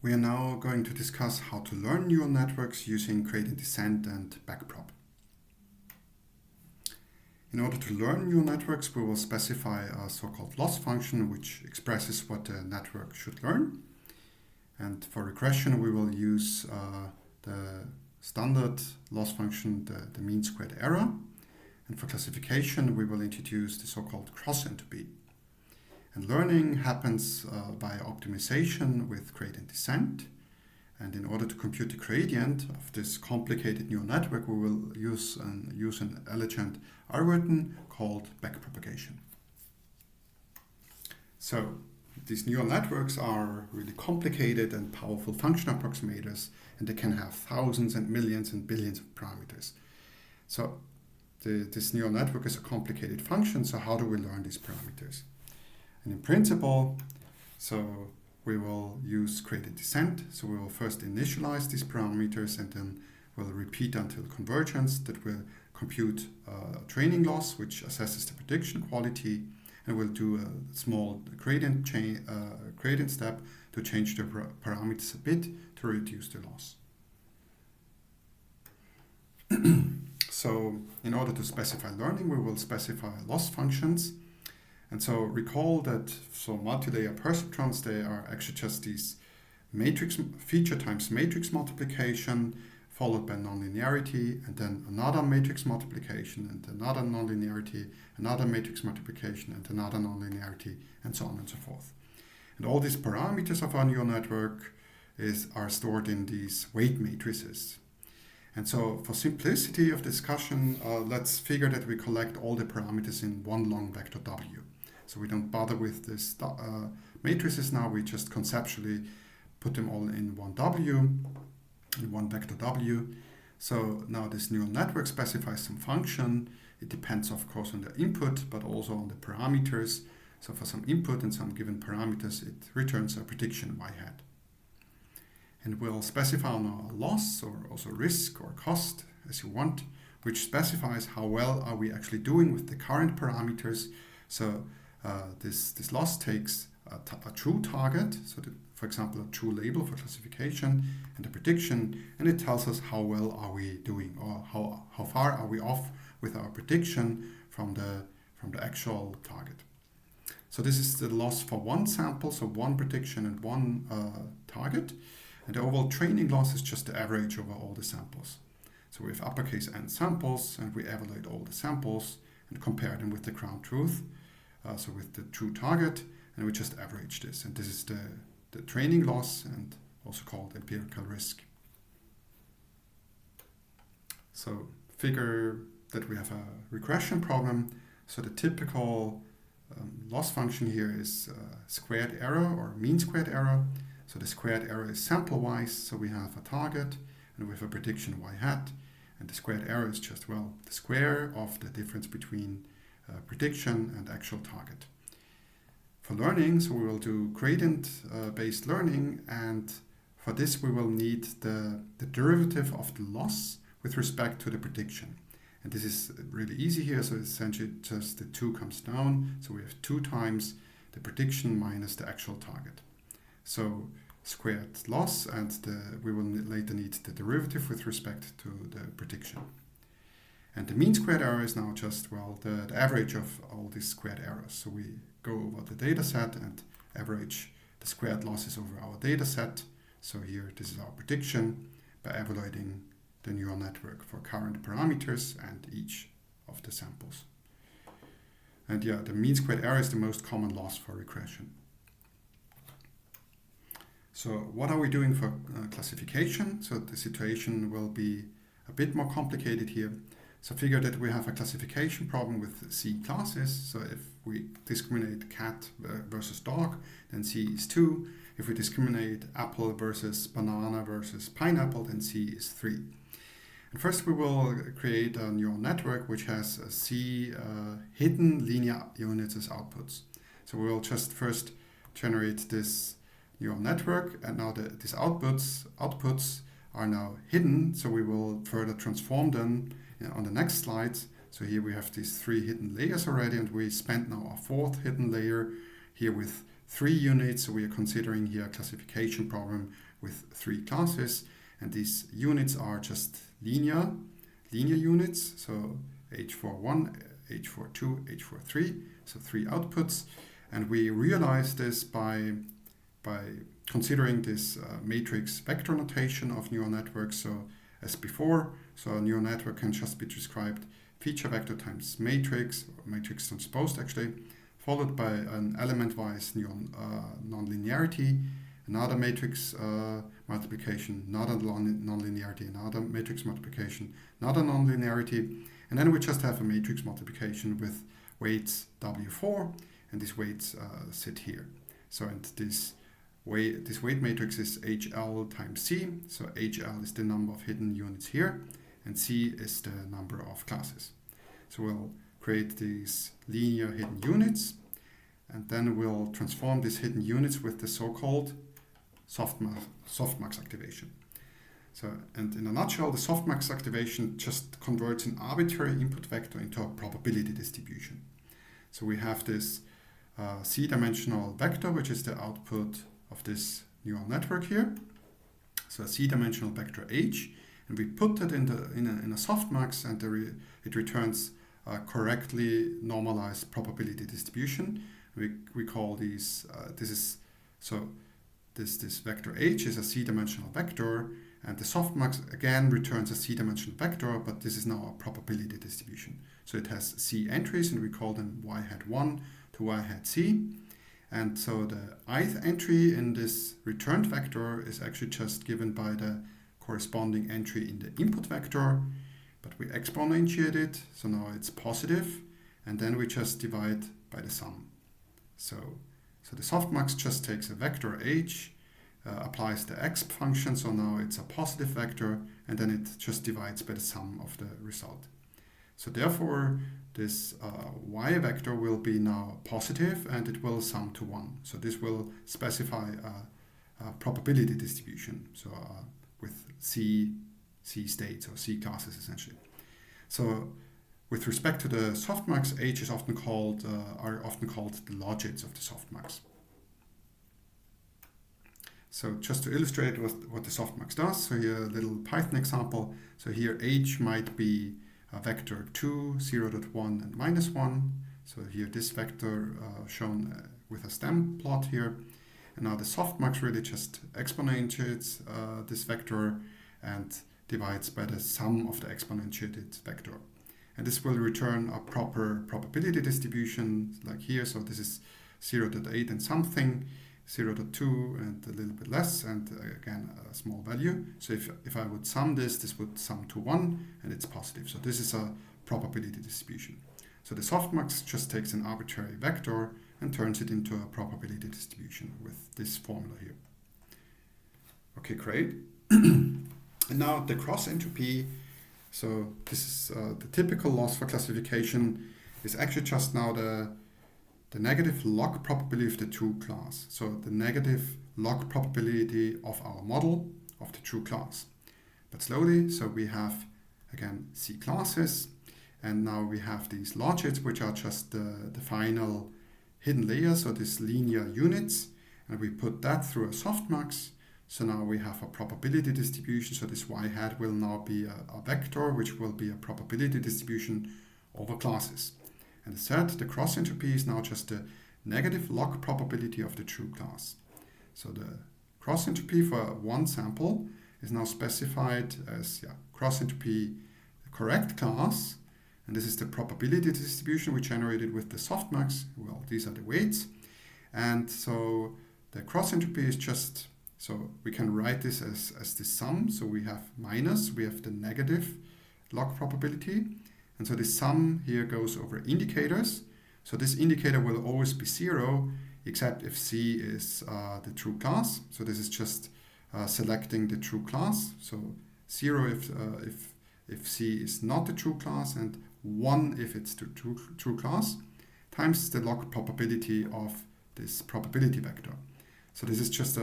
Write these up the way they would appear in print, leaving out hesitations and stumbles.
We are now going to discuss how to learn neural networks using gradient descent and backprop. In order to learn neural networks, we will specify a so-called loss function which expresses what the network should learn. And for regression, we will use the standard loss function, the mean squared error. And for classification, we will introduce the so-called cross entropy. And learning happens by optimization with gradient descent. And in order to compute the gradient of this complicated neural network, we will use an elegant algorithm called backpropagation. So these neural networks are really complicated and powerful function approximators, and they can have thousands and millions and billions of parameters. So this neural network is a complicated function, so how do we learn these parameters? And in principle, so we will use gradient descent. So we will first initialize these parameters and then we'll repeat until convergence. That will compute a training loss, which assesses the prediction quality, and we'll do a small gradient step to change the parameters a bit to reduce the loss. So in order to specify learning, we will specify loss functions. And so recall that multi-layer perceptrons, they are actually just these matrix feature times matrix multiplication followed by nonlinearity, and then another matrix multiplication and another nonlinearity, another matrix multiplication and another nonlinearity, and so on and so forth. And all these parameters of our neural network are stored in these weight matrices. And so for simplicity of discussion, let's figure that we collect all the parameters in one long vector W. So we don't bother with this matrices now, we just conceptually put them all in one W, in one vector W. So now this neural network specifies some function. It depends, of course, on the input, but also on the parameters. So for some input and some given parameters, it returns a prediction y hat. And we'll specify now a loss or also risk or cost, as you want, which specifies how well are we actually doing with the current parameters. So this loss takes a true target, so for example, a true label for classification and a prediction, and it tells us how well are we doing, or how far are we off with our prediction from the actual target. So this is the loss for one sample, so one prediction and one target, and the overall training loss is just the average over all the samples. So we have uppercase N samples, and we evaluate all the samples and compare them with the ground truth. So with the true target, and we just average this. And this is the training loss, and also called empirical risk. So figure that we have a regression problem. So the typical loss function here is squared error or mean squared error. So the squared error is sample-wise, so we have a target and we have a prediction y hat. And the squared error is just, well, the square of the difference between prediction and actual target. For learning, so we will do gradient-based learning, and for this we will need the derivative of the loss with respect to the prediction. And this is really easy here, so essentially just the 2 comes down, so we have 2 times the prediction minus the actual target. So squared loss, and we will later need the derivative with respect to the prediction. And the mean squared error is now just, well, the average of all these squared errors. So we go over the data set and average the squared losses over our data set. So here, this is our prediction by evaluating the neural network for current parameters and each of the samples. And yeah, the mean squared error is the most common loss for regression. So what are we doing for classification? So the situation will be a bit more complicated here. So figure that we have a classification problem with C classes. So if we discriminate cat versus dog, then C is 2. If we discriminate apple versus banana versus pineapple, then C is 3. And first we will create a neural network which has C hidden linear units as outputs. So we will just first generate this neural network, and now these outputs are now hidden, so we will further transform them on the next slides. So here we have these 3 hidden layers already, and we spent now a 4th hidden layer here with 3 units. So we are considering here a classification problem with 3 classes, and these units are just linear units. So H41, H42, H43, so 3 outputs. And we realize this by considering this matrix vector notation of neural networks. So as before, so a neural network can just be described feature vector times matrix, or matrix transposed actually, followed by an element-wise nonlinearity, another matrix multiplication, another nonlinearity, another matrix multiplication, another nonlinearity, and then we just have a matrix multiplication with weights W4, and these weights sit here. So and this weight matrix is HL times C. So HL is the number of hidden units here, and C is the number of classes. So we'll create these linear hidden units, and then we'll transform these hidden units with the so-called softmax activation. So, and in a nutshell, the softmax activation just converts an arbitrary input vector into a probability distribution. So we have this C-dimensional vector, which is the output of this neural network here. So a C-dimensional vector H, and we put it in a softmax, and it returns a correctly normalized probability distribution. We call these this vector H is a C-dimensional vector, and the softmax again returns a C-dimensional vector, but this is now a probability distribution. So it has C entries, and we call them y hat 1 to y hat c. And so the ith entry in this returned vector is actually just given by the corresponding entry in the input vector, but we exponentiate it, so now it's positive, and then we just divide by the sum. So the softmax just takes a vector h, applies the exp function, so now it's a positive vector, and then it just divides by the sum of the result. So therefore, this y vector will be now positive, and it will sum to 1. So this will specify a probability distribution, so with C states or C classes essentially. So with respect to the softmax, H is are often called the logits of the softmax. So just to illustrate what the softmax does, so here a little Python example. So here H might be a vector 2, 0.1, and -1. So here this vector shown with a stem plot here. And now the softmax really just exponentiates this vector and divides by the sum of the exponentiated vector. And this will return a proper probability distribution like here. So this is 0.8 and something, 0.2 and a little bit less, and again a small value. So if I would sum this would sum to 1, and it's positive. So this is a probability distribution. So the softmax just takes an arbitrary vector and turns it into a probability distribution with this formula here. Okay, great. And now the cross entropy. So this is the typical loss for classification is actually just now the negative log probability of the true class. So the negative log probability of our model of the true class. But slowly, so we have again C classes, and now we have these logits, which are just the final hidden layers, so these linear units, and we put that through a softmax. So now we have a probability distribution. So this y hat will now be a vector, which will be a probability distribution over classes. And as said, the cross entropy is now just the negative log probability of the true class. So the cross entropy for one sample is now specified as cross entropy correct class. And this is the probability distribution we generated with the softmax. Well, these are the weights. And so the cross entropy is just, so we can write this as the sum. So we have minus, we have the negative log probability. And so the sum here goes over indicators. So this indicator will always be 0, except if C is the true class. So this is just selecting the true class. So 0 if C is not the true class, and 1 if it's the true class, times the log probability of this probability vector. So this is just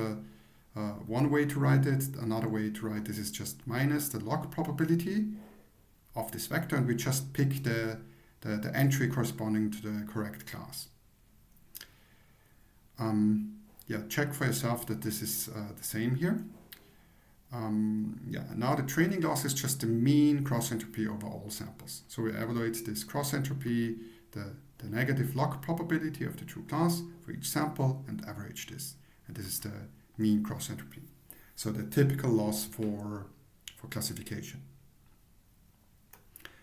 one way to write it. Another way to write this is just minus the log probability of this vector, and we just pick the entry corresponding to the correct class. check for yourself that this is the same here. Now the training loss is just the mean cross entropy over all samples. So we evaluate this cross entropy, the negative log probability of the true class for each sample, and average this. And this is the mean cross entropy. So the typical loss for classification.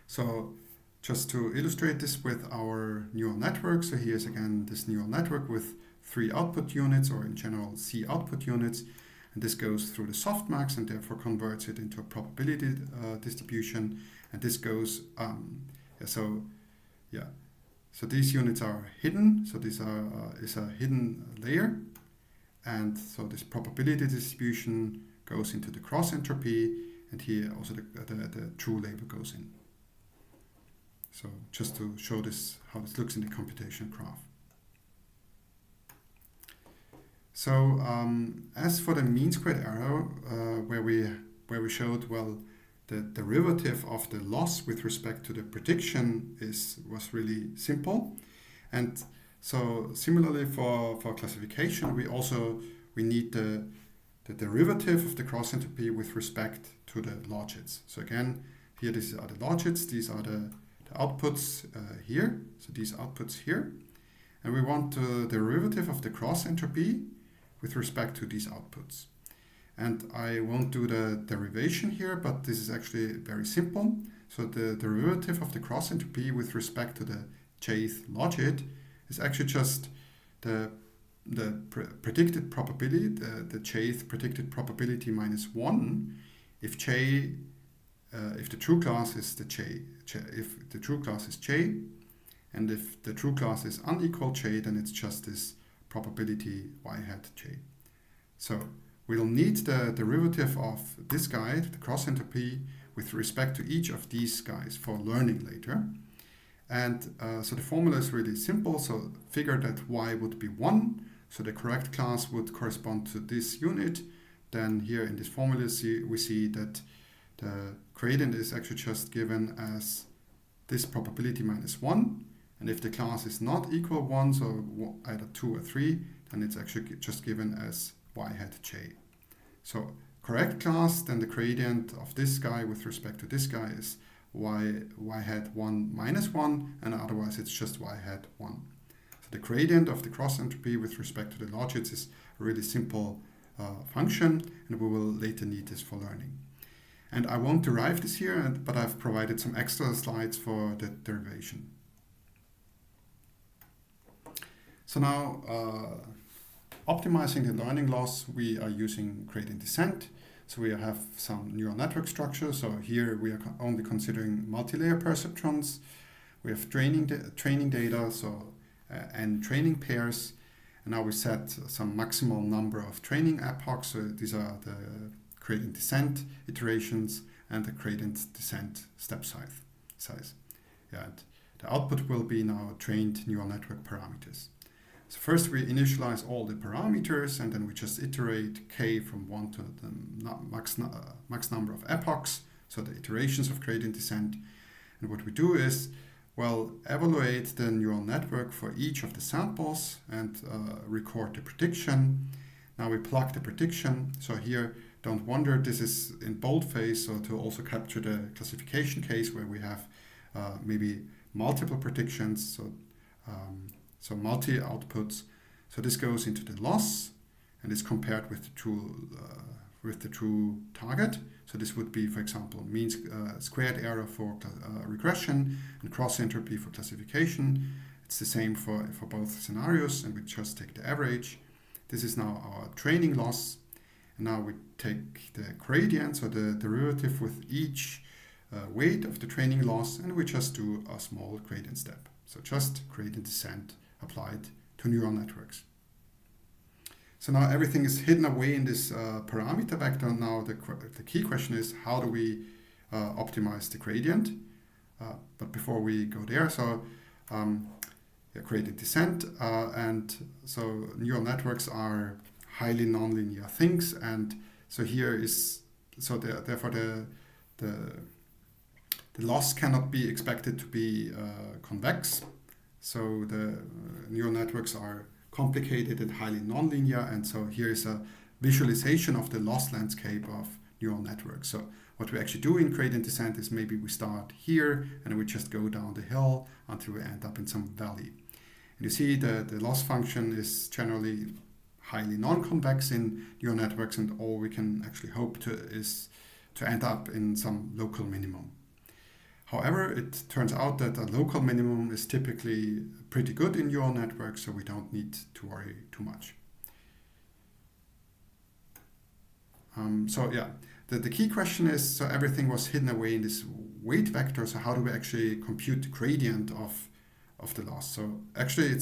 So just to illustrate this with our neural network, so here's again this neural network with 3 output units, or in general C output units, and this goes through the softmax and therefore converts it into a probability distribution, and this goes so these units are hidden, so these is a hidden layer, and so this probability distribution goes into the cross entropy, and here also the true label goes in. So just to show this, how this looks in the computational graph. So as for the mean squared error, where we showed, well, the derivative of the loss with respect to the prediction was really simple, and so similarly for classification, we need the derivative of the cross entropy with respect to the logits. So again, here these are the logits, these are the outputs here, so these outputs here, and we want the derivative of the cross entropy with respect to these outputs. And I won't do the derivation here, but this is actually very simple. So the derivative of the cross entropy with respect to the jth logit is actually just the predicted probability, the jth predicted probability minus 1 if if the true class is if the true class is j, and if the true class is unequal j, then it's just this probability y hat j. So we'll need the derivative of this guy, the cross entropy, with respect to each of these guys for learning later. And so the formula is really simple. So figure that y would be 1, so the correct class would correspond to this unit. Then here in this formula we see that the gradient is actually just given as this probability minus 1. And if the class is not equal 1, so either 2 or 3, then it's actually just given as y hat j. So correct class, then the gradient of this guy with respect to this guy is y hat 1 minus 1, and otherwise it's just y hat 1. So the gradient of the cross entropy with respect to the logits is a really simple function, and we will later need this for learning. And I won't derive this here, but I've provided some extra slides for the derivation. So now, optimizing the learning loss, we are using gradient descent. So we have some neural network structure. So here we are only considering multi-layer perceptrons. We have training data, and training pairs. And now we set some maximal number of training epochs. So these are the gradient descent iterations and the gradient descent step size. And the output will be now trained neural network parameters. So first we initialize all the parameters, and then we just iterate k from 1 to the max number of epochs, so the iterations of gradient descent. And what we do is, well, evaluate the neural network for each of the samples and record the prediction. Now we plug the prediction. So here, don't wonder, this is in boldface, so to also capture the classification case where we have maybe multiple predictions, so multi-outputs. So this goes into the loss and is compared with the true target. So this would be, for example, mean squared error for regression and cross entropy for classification. It's the same for both scenarios, and we just take the average. This is now our training loss. And now we take the gradient, so the derivative with each weight of the training loss, and we just do a small gradient step. So just gradient descent applied to neural networks. So now everything is hidden away in this parameter vector. Now the key question is, how do we optimize the gradient? But before we go there, so gradient descent, and so neural networks are highly nonlinear things, and so here is, so therefore the loss cannot be expected to be convex. So the neural networks are complicated and highly nonlinear. And so here is a visualization of the loss landscape of neural networks. So what we actually do in gradient descent is maybe we start here and we just go down the hill until we end up in some valley. And you see the loss function is generally highly non-convex in neural networks, and all we can actually hope to is to end up in some local minimum. However, it turns out that a local minimum is typically pretty good in neural networks, so we don't need to worry too much. The key question is, so everything was hidden away in this weight vector, so how do we actually compute the gradient of the loss? So actually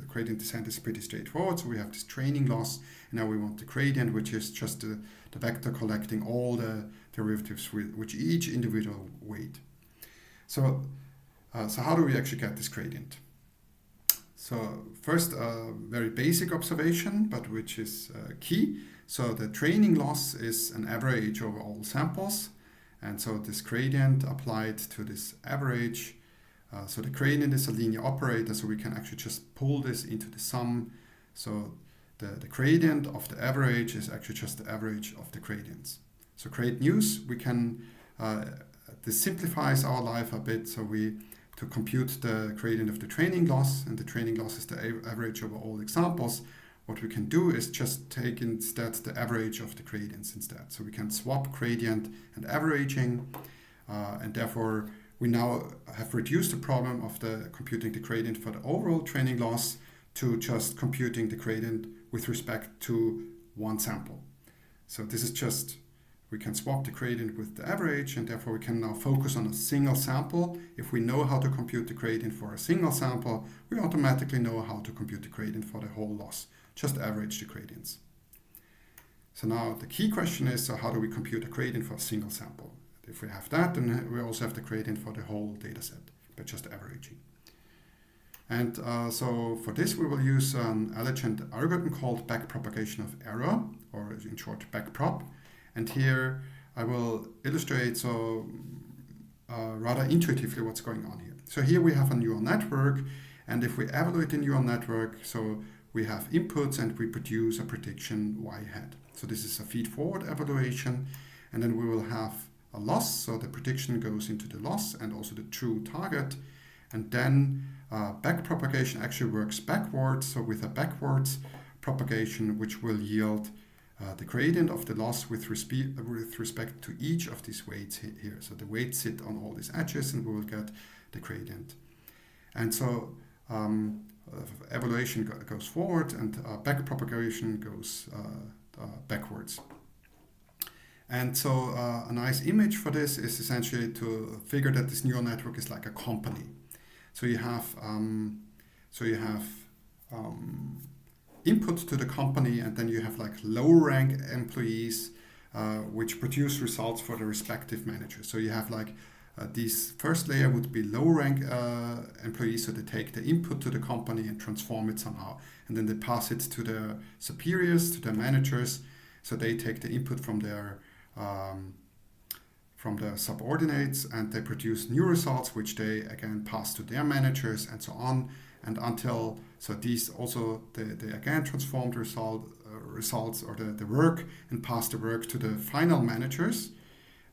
gradient descent is pretty straightforward. So we have this training loss, and now we want the gradient, which is just the vector collecting all the derivatives with each individual weight. So how do we actually get this gradient? So first, a very basic observation, but which is key. So the training loss is an average over all samples. And so this gradient applied to this average. So the gradient is a linear operator, so we can actually just pull this into the sum. So the gradient of the average is actually just the average of the gradients. So great news, we can, this simplifies our life a bit. So to compute the gradient of the training loss, and the training loss is the average over all examples, what we can do is just take instead the average of the gradients instead. So we can swap gradient and averaging, and therefore we now have reduced the problem of computing the gradient for the overall training loss to just computing the gradient with respect to one sample. So this is just, we can swap the gradient with the average, and therefore we can now focus on a single sample. If we know how to compute the gradient for a single sample, we automatically know how to compute the gradient for the whole loss. Just average the gradients. So now the key question is, so how do we compute a gradient for a single sample? If we have that, then we also have the gradient for the whole data set by just averaging. And so for this, we will use an elegant algorithm called backpropagation of error, or in short, backprop. And here I will illustrate rather intuitively what's going on here. So here we have a neural network, and if we evaluate the neural network, so we have inputs and we produce a prediction y hat. So this is a feed-forward evaluation, and then we will have a loss, so the prediction goes into the loss and also the true target, and then backpropagation actually works backwards, so with a backwards propagation which will yield the gradient of the loss with respect to each of these weights here. So the weights sit on all these edges and we will get the gradient. And so evaluation goes forward and backpropagation goes backwards. And so a nice image for this is essentially to figure that this neural network is like a company. So you have input to the company, and then you have like low rank employees which produce results for the respective managers. So you have like these first layer would be low rank employees, so they take the input to the company and transform it somehow, and then they pass it to their superiors, to their managers, so they take the input from their subordinates and they produce new results which they again pass to their managers and so on, and until so these also they again transform the results or the work and pass the work to the final managers.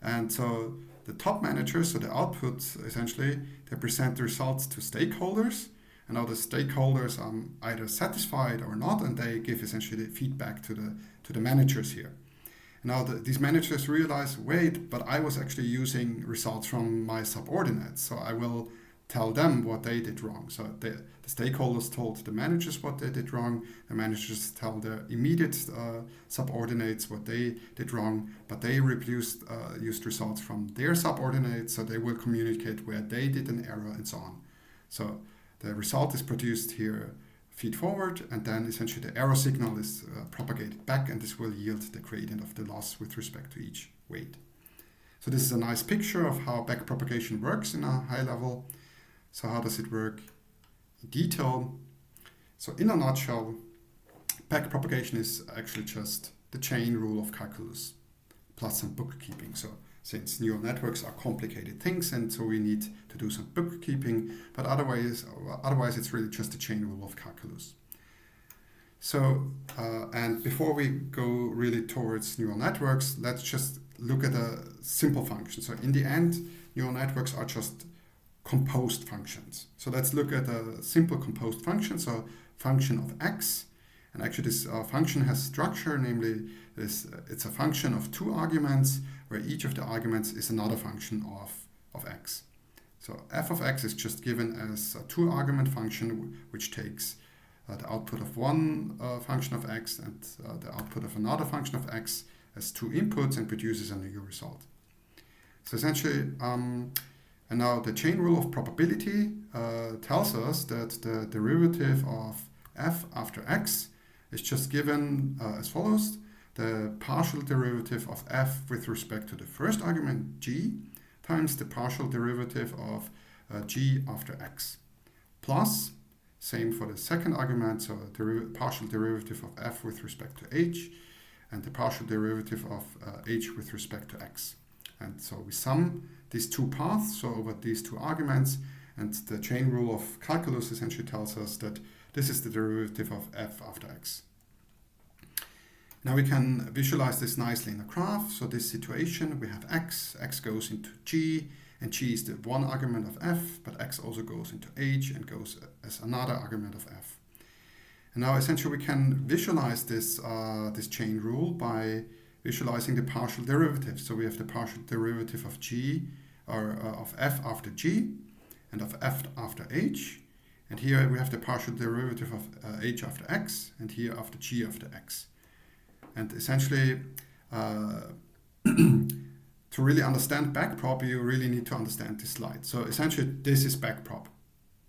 And so the top managers, so the outputs essentially, they present the results to stakeholders, and now the stakeholders are either satisfied or not, and they give essentially the feedback to the managers here. Now these managers realize, wait, but I was actually using results from my subordinates, so I will tell them what they did wrong. So the stakeholders told the managers what they did wrong, the managers tell their immediate subordinates what they did wrong, but they used results from their subordinates, so they will communicate where they did an error and so on. So the result is produced here feed forward, and then essentially the error signal is propagated back, and this will yield the gradient of the loss with respect to each weight. So this is a nice picture of how backpropagation works in a high level. So how does it work in detail? So in a nutshell, backpropagation is actually just the chain rule of calculus plus some bookkeeping. So since neural networks are complicated things, and so we need to do some bookkeeping, but otherwise it's really just the chain rule of calculus. So, and before we go really towards neural networks, let's just look at a simple function. So in the end, neural networks are just composed functions. So let's look at a simple composed function, so function of x. And actually this function has structure, namely it's a function of two arguments, where each of the arguments is another function of x. So f of x is just given as a two-argument function, which takes the output of one function of x and the output of another function of x as two inputs and produces a new result. So essentially, and now the chain rule of probability tells us that the derivative of f after x is just given as follows. The partial derivative of f with respect to the first argument, g, times the partial derivative of g after x, plus, same for the second argument, so partial derivative of f with respect to h, and the partial derivative of h with respect to x. And so we sum these two paths, so over these two arguments, and the chain rule of calculus essentially tells us that this is the derivative of f after x. Now we can visualize this nicely in a graph. So this situation, we have x goes into g, and g is the one argument of f, but x also goes into h and goes as another argument of f. And now essentially we can visualize this, this chain rule by visualizing the partial derivative. So we have the partial derivative of g, or of f after g, and of f after h. And here we have the partial derivative of h after x, and here after g after x. And essentially, to really understand backprop, you really need to understand this slide. So essentially, this is backprop.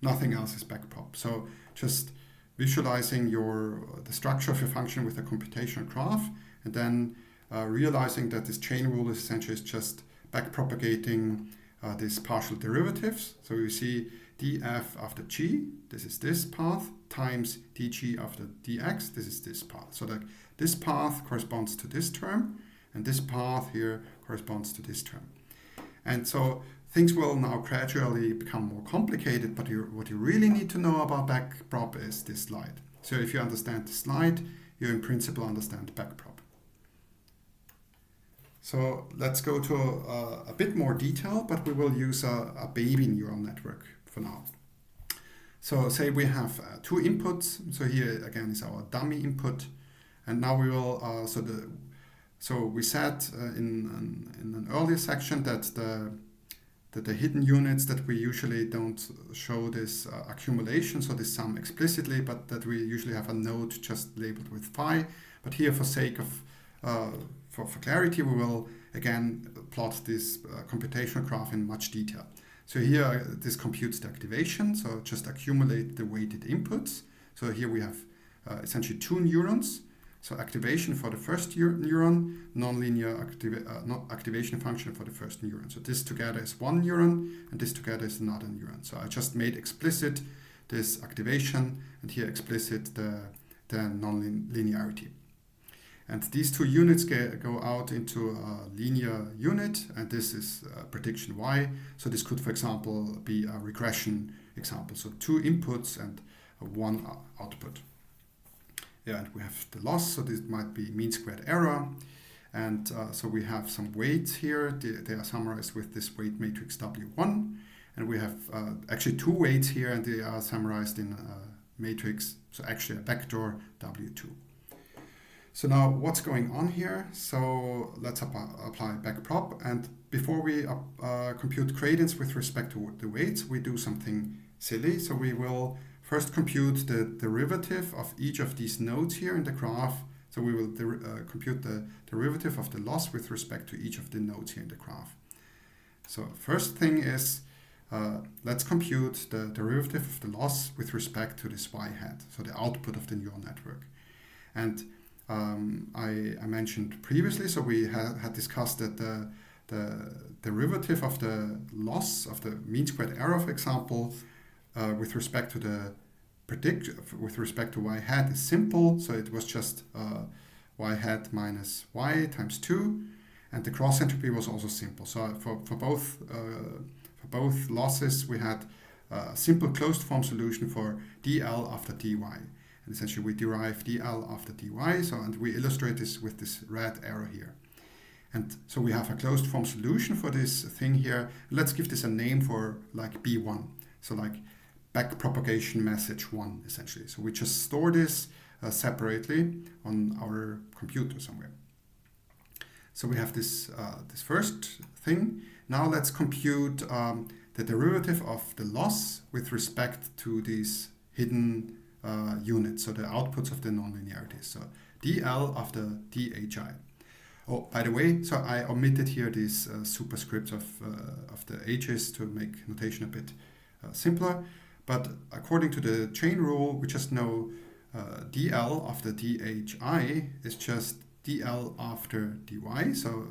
Nothing else is backprop. So just visualizing the structure of your function with a computational graph, and then realizing that this chain rule is essentially just backpropagating these partial derivatives. So you see df after g, this is this path, times dg after dx, this is this path. So that this path corresponds to this term, and this path here corresponds to this term. And so things will now gradually become more complicated, but what you really need to know about backprop is this slide. So if you understand the slide, you in principle understand backprop. So let's go to a bit more detail, but we will use a baby neural network for now. So say we have two inputs. So here again is our dummy input. And now we will, so we said in an earlier section that the hidden units, that we usually don't show this accumulation, so this sum explicitly, but that we usually have a node just labeled with phi. But here, for sake of for clarity, we will again plot this computational graph in much detail. So here this computes the activation, so just accumulate the weighted inputs. So here we have essentially two neurons. So activation for the first neuron, nonlinear activation function for the first neuron. So this together is one neuron, and this together is another neuron. So I just made explicit this activation, and here explicit the nonlinearity. And these two units go out into a linear unit, and this is prediction y. So this could, for example, be a regression example. So two inputs and one output. Yeah, and we have the loss, so this might be mean squared error. And so we have some weights here. They are summarized with this weight matrix W1. And we have actually two weights here, and they are summarized in a matrix, so actually a vector W2. So now what's going on here? So let's apply backprop. And before we compute gradients with respect to the weights, we do something silly. So we will first compute the derivative of each of these nodes here in the graph. So we will compute the derivative of the loss with respect to each of the nodes here in the graph. So first thing is, let's compute the derivative of the loss with respect to this y hat, so the output of the neural network. And I mentioned previously, so we had discussed that the derivative of the loss of the mean squared error, for example, with respect to the with respect to y hat is simple. So it was just y hat minus y times 2, and the cross entropy was also simple. So for both losses, we had a simple closed form solution for dl after dy. And essentially we derive dl after dy, so, and we illustrate this with this red arrow here. And so we have a closed form solution for this thing here. Let's give this a name for like B1. So like backpropagation message 1, essentially. So we just store this separately on our computer somewhere. So we have this, this first thing. Now let's compute the derivative of the loss with respect to these hidden units, so the outputs of the nonlinearities. So dl after dhi. Oh, by the way, so I omitted here these superscripts of the h's to make notation a bit simpler. But according to the chain rule, we just know dl after dhi is just dl after dy, so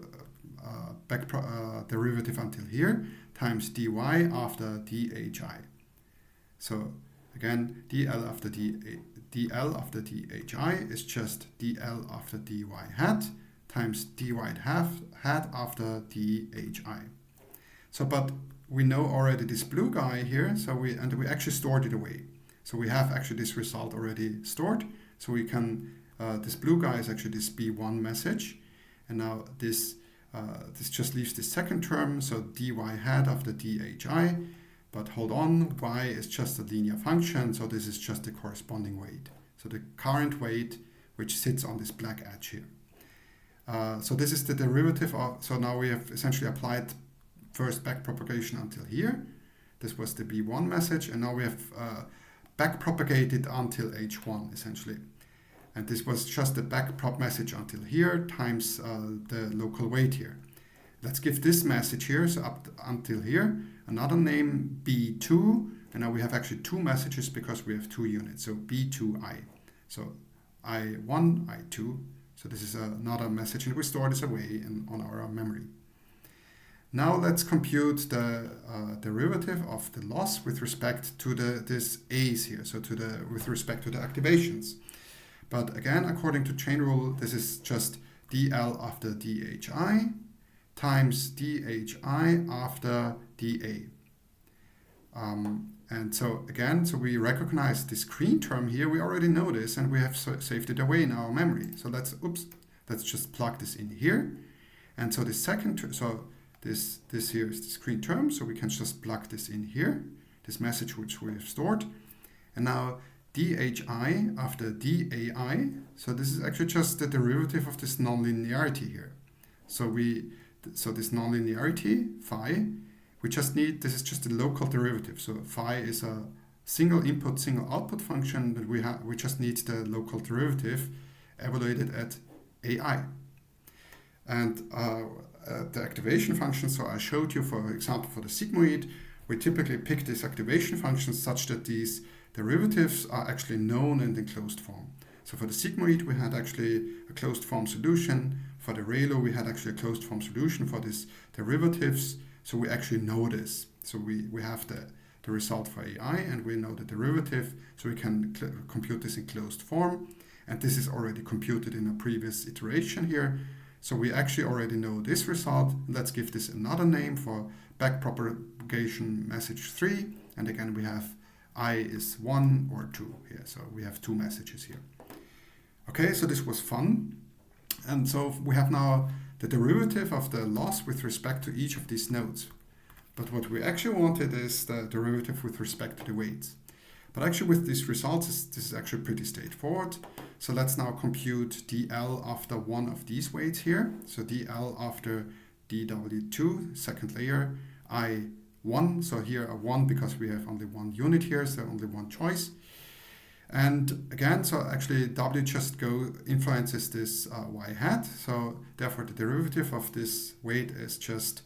derivative until here, times dy after dhi. So again, dl after dhi is just dl after dy hat times dy hat after dhi. So, but we know already this blue guy here, so we actually stored it away. So we have actually this result already stored. So we can, this blue guy is actually this B1 message. And now this just leaves the second term, so dy hat after dhi. But hold on, y is just a linear function, so this is just the corresponding weight. So the current weight which sits on this black edge here. So this is the derivative of, so now we have essentially applied first backpropagation until here. This was the B1 message, and now we have backpropagated until H1 essentially. And this was just the backprop message until here times the local weight here. Let's give this message here, so up until here, another name B2, and now we have actually two messages because we have two units, so B2I. So I1, I2. So this is another message, and we store this away on our memory. Now let's compute the derivative of the loss with respect to this A's here, so with respect to the activations. But again, according to chain rule, this is just dl after dhi times dhi after dA. And so again, so we recognize this green term here. We already know this, and we have saved it away in our memory. So let's just plug this in here. And so the second term, so this here is this green term, so we can just plug this in here, this message which we have stored. And now dhi after dai, so this is actually just the derivative of this nonlinearity here. So this nonlinearity, phi, we just need, this is just a local derivative. So phi is a single input, single output function, but we just need the local derivative evaluated at ai. And the activation function, so I showed you, for example, for the sigmoid, we typically pick these activation functions such that these derivatives are actually known and in closed form. So for the sigmoid, we had actually a closed form solution. For the ReLU, we had actually a closed form solution for these derivatives. So we actually know this. So we have the result for AI, and we know the derivative, so we can compute this in closed form. And this is already computed in a previous iteration here. So we actually already know this result. Let's give this another name for backpropagation message 3. And again, we have I is 1 or 2 here. So we have two messages here. Okay, so this was fun. And so we have now the derivative of the loss with respect to each of these nodes. But what we actually wanted is the derivative with respect to the weights. But actually with these results, this is actually pretty straightforward. So let's now compute dl after one of these weights here. So dl after dw2, second layer, I1. So here a 1 because we have only one unit here, so only one choice. And again, so actually w just influences this y hat. So therefore the derivative of this weight is just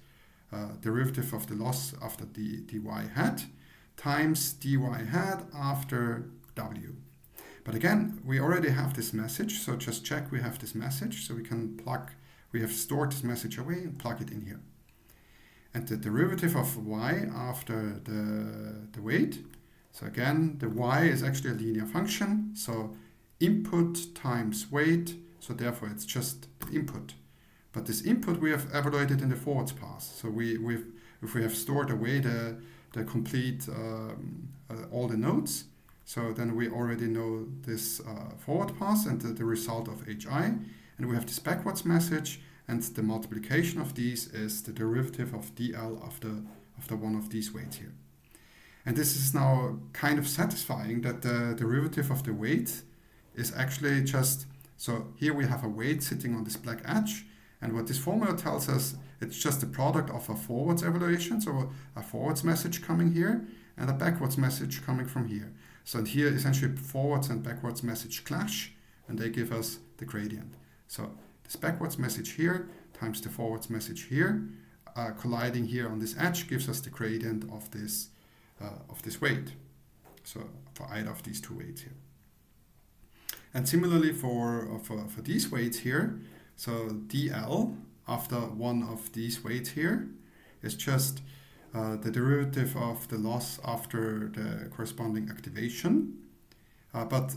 derivative of the loss after the dy hat times dy hat after w. But again, we already have this message, so just check we have this message, so we have stored this message away and plug it in here. And the derivative of y after the weight, so again, the y is actually a linear function, so input times weight, so therefore it's just the input. But this input we have evaluated in the forwards pass, so if we have stored away the complete, all the nodes, So then we already know this forward pass and the result of HI. And we have this backwards message, and the multiplication of these is the derivative of DL after one of these weights here. And this is now kind of satisfying that the derivative of the weight is actually just, so here we have a weight sitting on this black edge, and what this formula tells us, it's just the product of a forwards evaluation, so a forwards message coming here, and a backwards message coming from here. So and here essentially forwards and backwards message clash, and they give us the gradient. So this backwards message here times the forwards message here, colliding here on this edge gives us the gradient of this weight. So for either of these two weights here. And similarly for these weights here, so DL after one of these weights here is just the derivative of the loss after the corresponding activation, but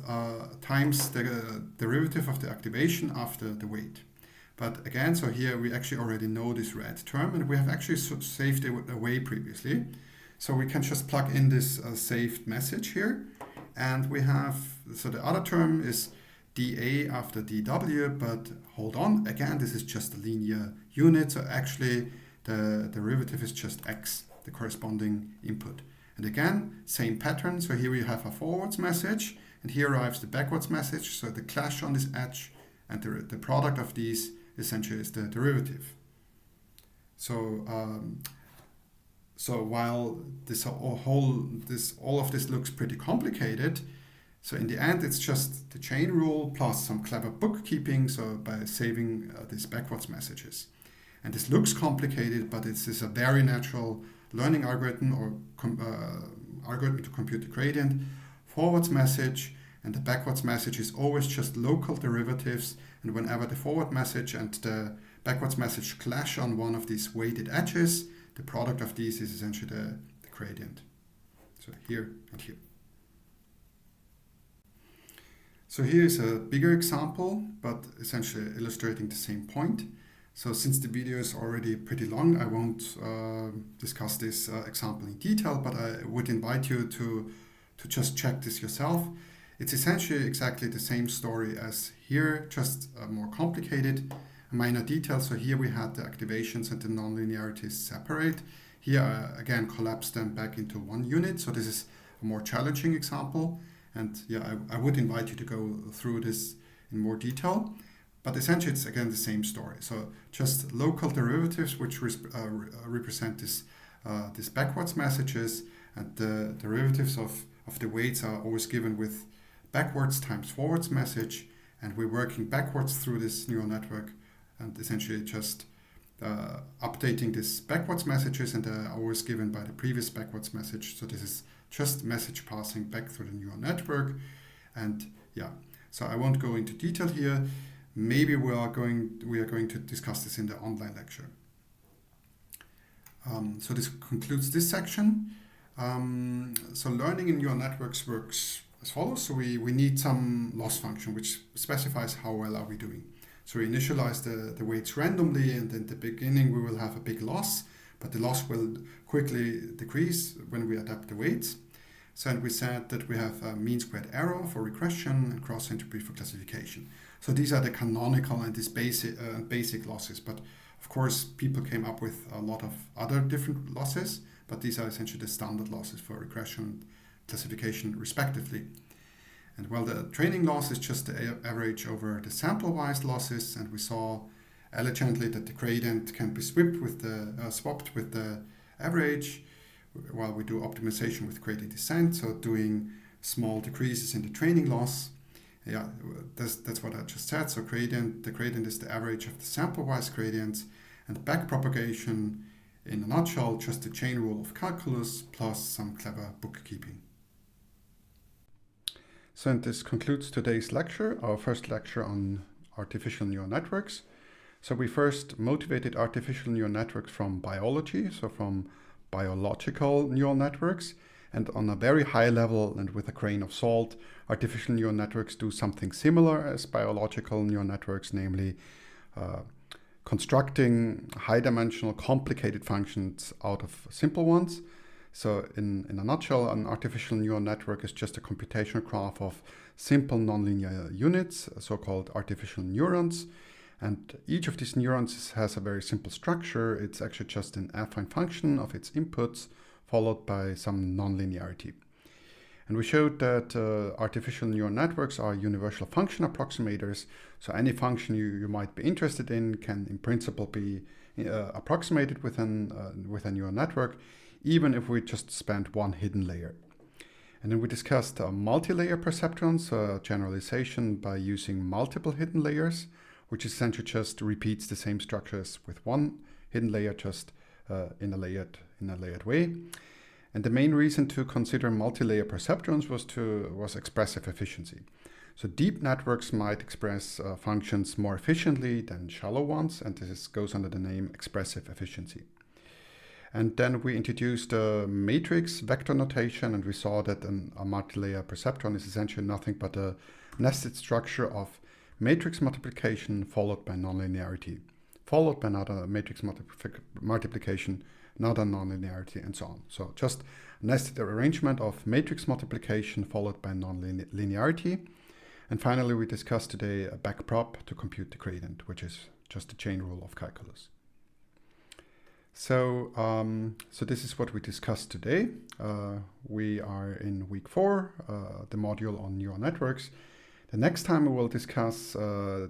times the derivative of the activation after the weight. But again, so here we actually already know this red term, and we have actually saved it away previously. So we can just plug in this saved message here, and we have, so the other term is dA after dW, but hold on, again, this is just a linear unit, so actually the derivative is just x, the corresponding input. And again, same pattern, so here we have a forwards message, and here arrives the backwards message, so the clash on this edge, and the product of these essentially is the derivative. So so while all of this looks pretty complicated, so in the end it's just the chain rule plus some clever bookkeeping, so by saving these backwards messages. And this looks complicated, but this is a very natural learning algorithm or algorithm to compute the gradient. Forwards message and the backwards message is always just local derivatives, and whenever the forward message and the backwards message clash on one of these weighted edges, the product of these is essentially the gradient. So here and here. So here is a bigger example, but essentially illustrating the same point. So since the video is already pretty long, I won't discuss this example in detail, but I would invite you to just check this yourself. It's essentially exactly the same story as here, just more complicated. A minor detail, so here we had the activations and the nonlinearities separate. Here I again collapse them back into one unit, so this is a more challenging example. And yeah, I would invite you to go through this in more detail. But essentially it's again the same story. So just local derivatives which represent these backwards messages, and the derivatives of the weights are always given with backwards times forwards message, and we're working backwards through this neural network and essentially just updating these backwards messages, and they're always given by the previous backwards message. So this is just message passing back through the neural network. And yeah, so I won't go into detail here. Maybe we are going to discuss this in the online lecture. So this concludes this section. So learning in neural networks works as follows. So we need some loss function which specifies how well are we doing. So we initialize the weights randomly, and in the beginning we will have a big loss, but the loss will quickly decrease when we adapt the weights. So and we said that we have a mean squared error for regression and cross entropy for classification. So these are the canonical and these basic losses, but of course people came up with a lot of other different losses, but these are essentially the standard losses for regression and classification respectively. And well, the training loss is just the average over the sample-wise losses, and we saw elegantly that the gradient can be swapped with the average while we do optimization with gradient descent, so doing small decreases in the training loss. Yeah, that's what I just said. So the gradient is the average of the sample-wise gradients, and backpropagation, in a nutshell, just the chain rule of calculus plus some clever bookkeeping. So and this concludes today's lecture, our first lecture on artificial neural networks. So we first motivated artificial neural networks from biology, so from biological neural networks, and on a very high level and with a grain of salt, artificial neural networks do something similar as biological neural networks, namely constructing high-dimensional complicated functions out of simple ones. So in a nutshell, an artificial neural network is just a computational graph of simple nonlinear units, so-called artificial neurons. And each of these neurons has a very simple structure. It's actually just an affine function of its inputs followed by some nonlinearity. And we showed that artificial neural networks are universal function approximators. So any function you might be interested in can in principle be approximated with a neural network, even if we just spend one hidden layer. And then we discussed multi-layer perceptrons, generalization by using multiple hidden layers, which essentially just repeats the same structures with one hidden layer, just in a layered way. And the main reason to consider multi-layer perceptrons was expressive efficiency. So deep networks might express functions more efficiently than shallow ones, and this goes under the name expressive efficiency. And then we introduced a matrix vector notation, and we saw that a multi-layer perceptron is essentially nothing but a nested structure of matrix multiplication followed by nonlinearity, followed by another matrix multiplication, another nonlinearity, and so on. So just a nested arrangement of matrix multiplication followed by nonlinearity. And finally, we discussed today a backprop to compute the gradient, which is just a chain rule of calculus. So, so this is what we discussed today. We are in week 4, the module on neural networks. The next time we will discuss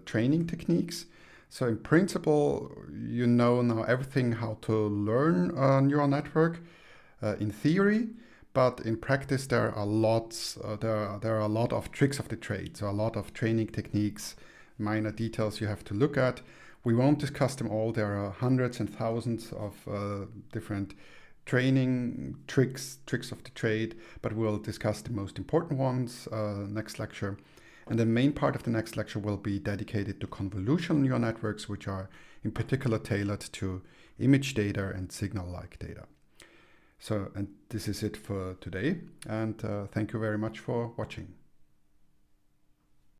training techniques. So in principle, you know now everything how to learn a neural network in theory, but in practice there are lots. There are a lot of tricks of the trade. So a lot of training techniques, minor details you have to look at. We won't discuss them all. There are hundreds and thousands of different training tricks of the trade, but we'll discuss the most important ones next lecture. And the main part of the next lecture will be dedicated to convolutional neural networks, which are in particular tailored to image data and signal-like data. So, and this is it for today. And thank you very much for watching.